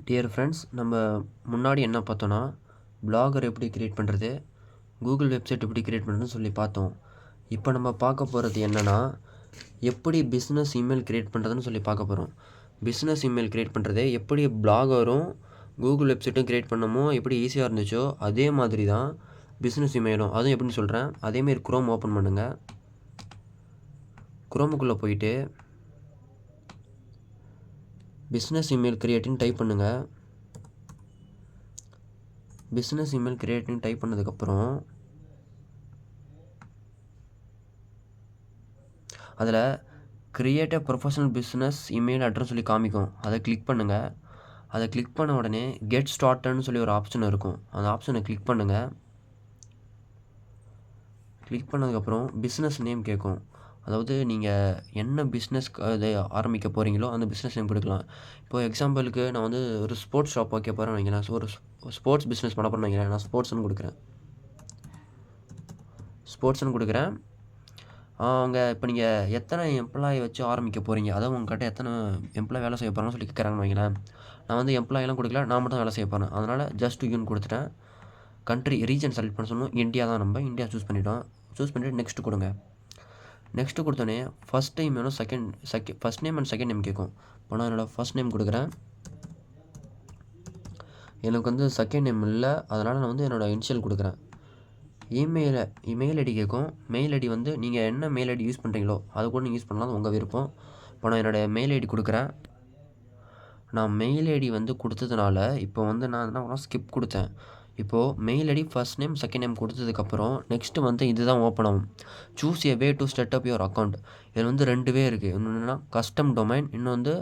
Dear friends, நம்ம முன்னாடி என்ன பார்த்தோன்னா, பிளாகர் எப்படி கிரியேட் பண்ணுறது, கூகுள் வெப்சைட் எப்படி கிரியேட் பண்ணுறதுன்னு சொல்லி பார்த்தோம். இப்போ நம்ம பார்க்க போகிறது என்னென்னா, எப்படி பிஸ்னஸ் இமெயில் கிரியேட் பண்ணுறதுன்னு சொல்லி பார்க்க போகிறோம். பிஸ்னஸ் இமெயில் கிரியேட் பண்ணுறது எப்படி பிளாகரும் கூகுள் வெப்சைட்டும் கிரியேட் பண்ணமோ எப்படி ஈஸியாக இருந்துச்சோ அதே மாதிரி தான் பிஸ்னஸ் இமெயிலும். அதுவும் எப்படின்னு சொல்கிறேன். அதேமாரி குரோம் ஓப்பன் பண்ணுங்கள். குரோமுக்குள்ளே போயிட்டு பிஸ்னஸ் இமெயில் கிரியேட்டின்னு டைப் பண்ணுங்கள். பிஸ்னஸ் இமெயில் கிரியேட்டின்னு டைப் பண்ணதுக்கப்புறம் அதில் create a professional business email address சொல்லி காமிக்கும். அதை கிளிக் பண்ணுங்கள். அதை கிளிக் பண்ண உடனே கெட் ஸ்டார்டட்னு சொல்லி ஒரு ஆப்ஷன் இருக்கும். அந்த ஆப்ஷனை கிளிக் பண்ணுங்கள். கிளிக் பண்ணதுக்கப்புறம் பிஸ்னஸ் நேம் கேட்கும். அதாவது நீங்கள் என்ன பிஸ்னஸ் இது ஆரம்பிக்க போகிறீங்களோ அந்த பிஸ்னஸ் நேம் கொடுக்கலாம். இப்போது எக்ஸாம்பிளுக்கு நான் வந்து ஒரு ஸ்போர்ட்ஸ் ஷாப் வைக்க போகிறேன்னு வைங்களேன். ஒரு ஸ்போர்ட்ஸ் பிஸ்னஸ் பண்ண போகிறேன்னு வைங்களேன். நான் ஸ்போர்ட்ஸ்னு கொடுக்குறேன். அவங்க இப்போ நீங்கள் எத்தனை எம்ப்ளாயி வச்சு ஆரம்பிக்க போகிறீங்க, அதாவது உங்கள்கிட்ட எத்தனை எம்ப்ளாயி வேலை செய்ய போகிறாங்கன்னு சொல்லி கேட்குறாங்கன்னு வைங்களேன். நான் வந்து எம்ப்ளாயெலாம் கொடுக்கல, நான் மட்டும் வேலை செய்ய போகிறேன். அதனால் ஜஸ்ட் யூன்னு கொடுத்துட்டேன். கண்ட்ரி ரீஜன் செலக்ட் பண்ண சொல்லணும். இந்தியா தான், நம்ம இந்தியா சூஸ் பண்ணிவிட்டோம். சூஸ் பண்ணிவிட்டு நெக்ஸ்ட்டு கொடுங்க. நெக்ஸ்ட்டு கொடுத்தோன்னே ஃபஸ்ட் டைம் வேணும், first name and second name கேட்கும். இப்போ நான் என்னோடய ஃபஸ்ட் நேம் கொடுக்குறேன். எனக்கு வந்து செகண்ட் நேம் இல்லை, அதனால் நான் வந்து என்னோடய இனிஷியல் கொடுக்குறேன். இமெயில் ஐடி கேட்கும். மெயில் ஐடி வந்து நீங்கள் என்ன மெயில் ஐடி யூஸ் பண்ணுறீங்களோ அதை கூட நீங்கள் யூஸ் பண்ணலாம், உங்கள் விருப்பம். இப்போ நான் என்னோடய மெயில் ஐடி கொடுக்குறேன். நான் மெயில் ஐடி வந்து கொடுத்ததுனால இப்போ வந்து நான் என்ன பண்ணேன், ஸ்கிப் கொடுத்தேன். இப்போது mail ID first name second name கொடுத்ததுக்கப்புறம் நெக்ஸ்ட்டு வந்து இதுதான் ஓப்பன் ஆகும். Choose a way to set up your account. இதில் வந்து 2 வே இருக்குது. இன்னொன்னா கஸ்டம் டொமைன், இன்னும் வந்து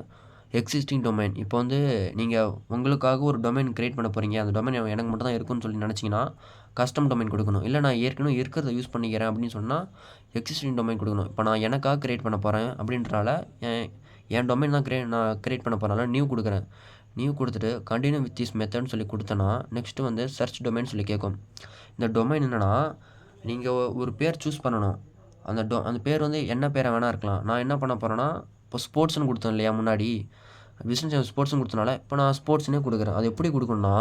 எக்ஸிஸ்டிங் டொமைன். இப்போ வந்து நீங்கள் உங்களுக்காக ஒரு டொமைன் கிரியேட் பண்ண போகிறீங்க, அந்த டொமைன் எனக்கு மட்டும் தான் இருக்குன்னு சொல்லி நினச்சிங்கன்னா கஸ்டம் டொமைன் கொடுக்கணும். இல்லை நான் ஏற்கனவே இருக்கிறத யூஸ் பண்ணிக்கிறேன் அப்படின்னு சொன்னால் எக்ஸிஸ்டிங் டொமைன் கொடுக்கணும். இப்போ நான் எனக்காக கிரியேட் பண்ண போகிறேன் அப்படின்றனால என் டொமைன் தான் நான் கிரியேட் பண்ண போகிறனால நியூ கொடுக்குறேன். நியூ கொடுத்துட்டு கண்டினியூ வித் திஸ் மெத்தட்னு சொல்லி கொடுத்தேன்னா நெக்ஸ்ட்டு வந்து சர்ச் டொமைன் சொல்லி கேட்கும். இந்த டொமைன் என்னென்னா, நீங்கள் ஒரு பேர் சூஸ் பண்ணணும். அந்த பேர் வந்து என்ன பேரை வேணால் இருக்கலாம். நான் என்ன பண்ண போகிறேன்னா, இப்போ ஸ்போர்ட்ஸ்னு கொடுத்தேன் இல்லையா முன்னாடி, பிஸ்னஸ் ஸ்போர்ட்ஸ்னு கொடுத்தனால இப்போ நான் ஸ்போர்ட்ஸ்னே கொடுக்குறேன். அது எப்படி கொடுக்கணும்னா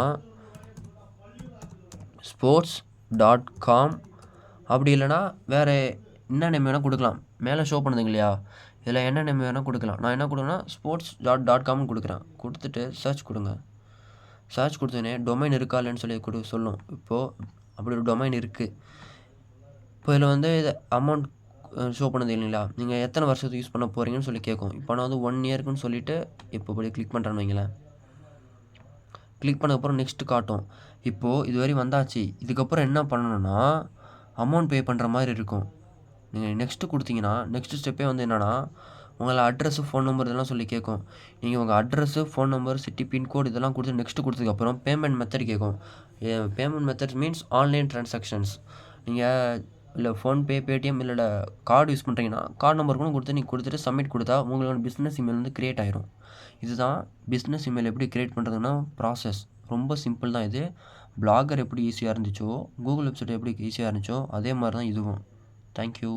sports.com, அப்படி இல்லைனா வேறு என்ன நேம் வேணால் கொடுக்கலாம். மேலே ஷோ பண்ணுதுங்க இல்லையா, இதில் என்ன நேம் வேணால் கொடுக்கலாம். நான் என்ன கொடுக்குறேன்னா sports.comனு கொடுக்குறேன். கொடுத்துட்டு சர்ச் கொடுங்க. சர்ச் கொடுத்தோன்னே டொமைன் இருக்கா இல்லைன்னு சொல்லி சொல்லும். இப்போது அப்படி ஒரு டொமைன் இருக்குது. இப்போ இதில் வந்து இது அமௌண்ட் ஷோ பண்ணுது இல்லைங்களா, நீங்கள் எத்தனை வருஷத்துக்கு யூஸ் பண்ண போகிறீங்கன்னு சொல்லி கேட்கும். இப்போ நான் வந்து 1 இயர்க்குன்னு சொல்லிவிட்டு இப்போ இப்படி கிளிக் பண்ணுறேன்னு வைங்களேன். கிளிக் பண்ணதுக்கப்புறம் நெக்ஸ்ட்டு காட்டும். இப்போது இதுவரை வந்தாச்சு. இதுக்கப்புறம் என்ன பண்ணணுன்னா அமௌண்ட் பே பண்ணுற மாதிரி இருக்கும். நீங்கள் நெக்ஸ்ட்டு கொடுத்தீங்கன்னா நெக்ஸ்ட்டு ஸ்டெப்பே வந்து என்னென்னா, உங்களை அட்ரஸு, ஃபோன் நம்பர் இதெல்லாம் சொல்லி கேட்கும். நீங்கள் உங்கள் address, phone number, city, pincode இதெல்லாம் கொடுத்து நெக்ஸ்ட்டு கொடுத்ததுக்கப்புறம் பேமெண்ட் மெத்தட் கேட்கும். Payment method means online transactions. நீங்கள் இல்லை ஃபோன்பே, பேடிஎம் இல்லை கார்டு யூஸ் பண்ணுறீங்கன்னா கார்டு நம்பர் கூட கொடுத்து நீங்கள் கொடுத்துட்டு சப்மிட் கொடுத்தா உங்களோட பிஸ்னஸ் இமெயில் வந்து க்ரியேட் ஆயிரும். இதுதான் பிஸ்னஸ் இமெயில் எப்படி க்ரியேட் பண்ணுறதுன்னா ப்ராசஸ். ரொம்ப சிம்பிள் தான் இது. பிளாகர் எப்படி ஈஸியாக இருந்துச்சோ, கூகுள் வெப்சைட் எப்படி ஈஸியாக இருந்துச்சோ அதே மாதிரி தான் இதுவும். தேங்க்யூ.